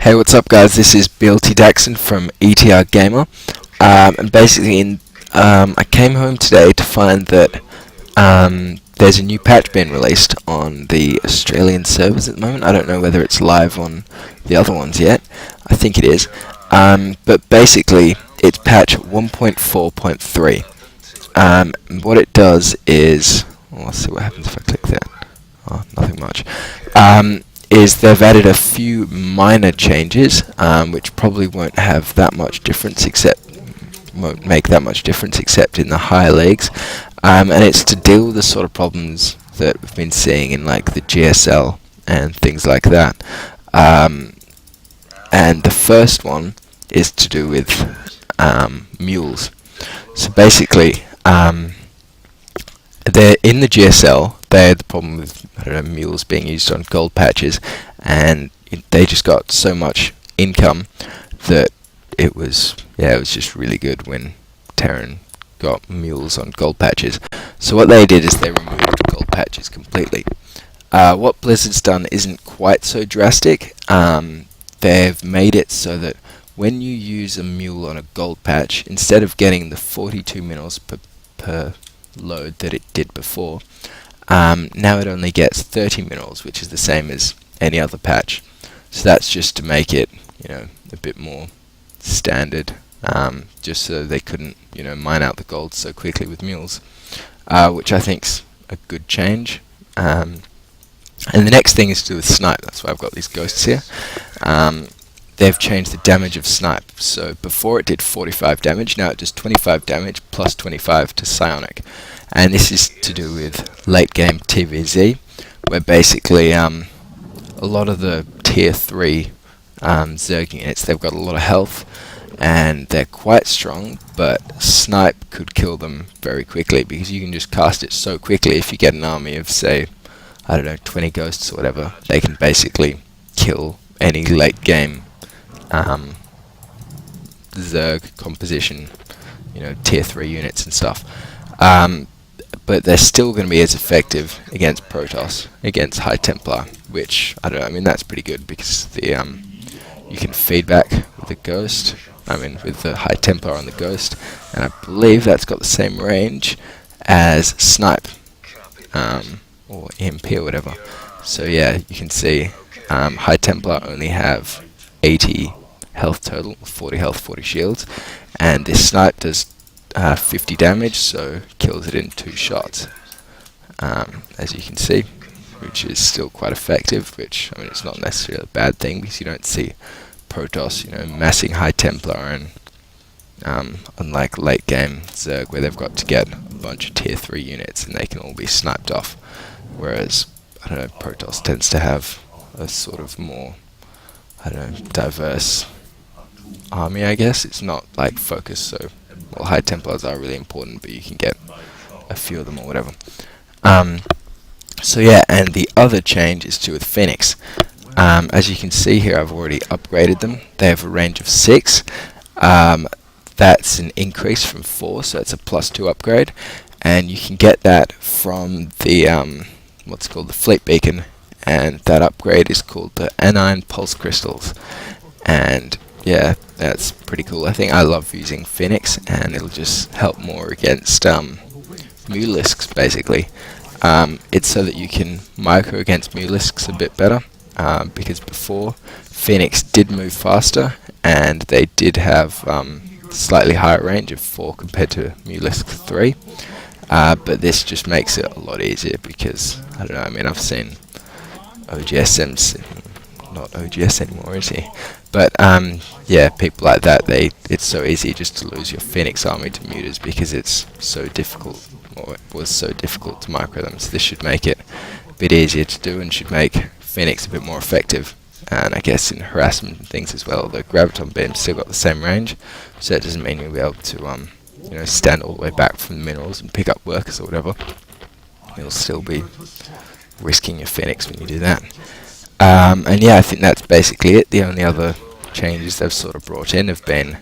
Hey, what's up, guys? This is BLT Daxon from ETR Gamer, and basically, I came home today to find that there's a new patch being released on the Australian servers at the moment. I don't know whether it's live on the other ones yet. I think it is, but basically, it's patch 1.4.3. What it does is, well, let's see what happens if I click that. Oh, nothing much. Is they've added a few minor changes, which probably won't have that much difference, won't make that much difference except in the higher leagues, and it's to deal with the sort of problems that we've been seeing in like the GSL and things like that. And the first one is to do with mules. So basically, they're in the GSL. They had the problem with mules being used on gold patches, and they just got so much income that it was just really good when Terran got mules on gold patches. So what they did is they removed gold patches completely. What Blizzard's done isn't quite so drastic. They've made it so that when you use a mule on a gold patch, instead of getting the 42 minerals per load that it did before, now it only gets 30 minerals, which is the same as any other patch. So that's just to make it, a bit more standard, just so they couldn't, mine out the gold so quickly with mules, which I think's a good change. And the next thing is to do with snipe. That's why I've got these ghosts here. They've changed the damage of snipe. So before it did 45 damage, now it does 25 damage plus 25 to psionic. And this is to do with late game TVZ, where basically a lot of the tier 3 Zerg units, they've got a lot of health and they're quite strong, but snipe could kill them very quickly because you can just cast it so quickly. If you get an army of, say, 20 ghosts or whatever, they can basically kill any late game Zerg composition, tier 3 units and stuff. But they're still going to be as effective against Protoss, against High Templar, which, that's pretty good because the you can feedback with the Ghost, with the High Templar on the Ghost, and I believe that's got the same range as Snipe, or EMP or whatever. So yeah, you can see High Templar only have 80 health total, 40 health, 40 shields, and this Snipe does 50 damage, so kills it in 2 shots, as you can see, which is still quite effective, which, it's not necessarily a bad thing, because you don't see Protoss, massing High Templar, and unlike late game Zerg, where they've got to get a bunch of tier 3 units, and they can all be sniped off, whereas, Protoss tends to have a sort of more, diverse army, I guess. It's not, like, focused, so well, High Templars are really important, but you can get a few of them or whatever. So yeah, and the other change is to do with Pheonix. As you can see here, I've already upgraded them. They have a range of 6. That's an increase from 4, so it's a +2 upgrade. And you can get that from the, what's called the Fleet Beacon, and that upgrade is called the Anion Pulse-Crystals. And yeah, that's pretty cool. I think I love using Pheonix, and it'll just help more against Mulisks, basically. It's so that you can micro against Mulisks a bit better, because before, Pheonix did move faster, and they did have slightly higher range of 4 compared to Mulisk 3, but this just makes it a lot easier because, I've seen OGSMs, not OGS anymore, is he? But yeah, people like that, it's so easy just to lose your Pheonix army to mutas because it's so difficult, or it was so difficult to micro them. So this should make it a bit easier to do and should make Pheonix a bit more effective. And I guess in harassment and things as well. The graviton beam's still got the same range, so that doesn't mean you'll be able to stand all the way back from the minerals and pick up workers or whatever. You'll still be risking your Pheonix when you do that. And yeah, I think that's basically it. The only other changes they've sort of brought in have been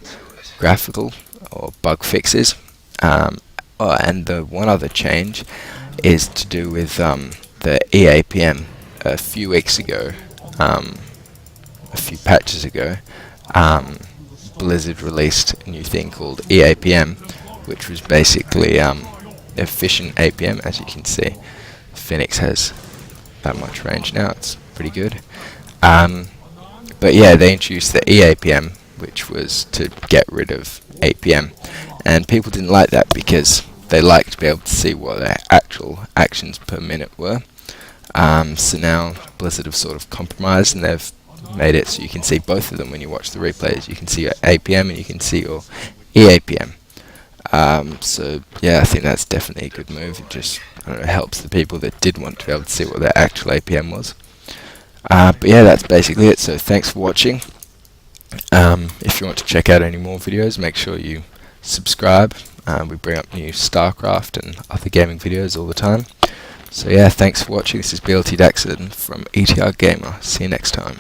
graphical or bug fixes. And the one other change is to do with the EAPM. A few few patches ago, Blizzard released a new thing called EAPM, which was basically efficient APM. As you can see, Pheonix has that much range now. It's pretty good. But yeah, they introduced the EAPM, which was to get rid of APM, and people didn't like that because they liked to be able to see what their actual actions per minute were. So now Blizzard have sort of compromised, and they've made it so you can see both of them when you watch the replays. You can see your APM and you can see your EAPM. So yeah, I think that's definitely a good move. It just, I don't know, helps the people that did want to be able to see what their actual APM was. But yeah, that's basically it. So thanks for watching. If you want to check out any more videos, make sure you subscribe. We bring up new Starcraft and other gaming videos all the time. So yeah, thanks for watching. This is BLT Daxon from ETR Gamer. See you next time.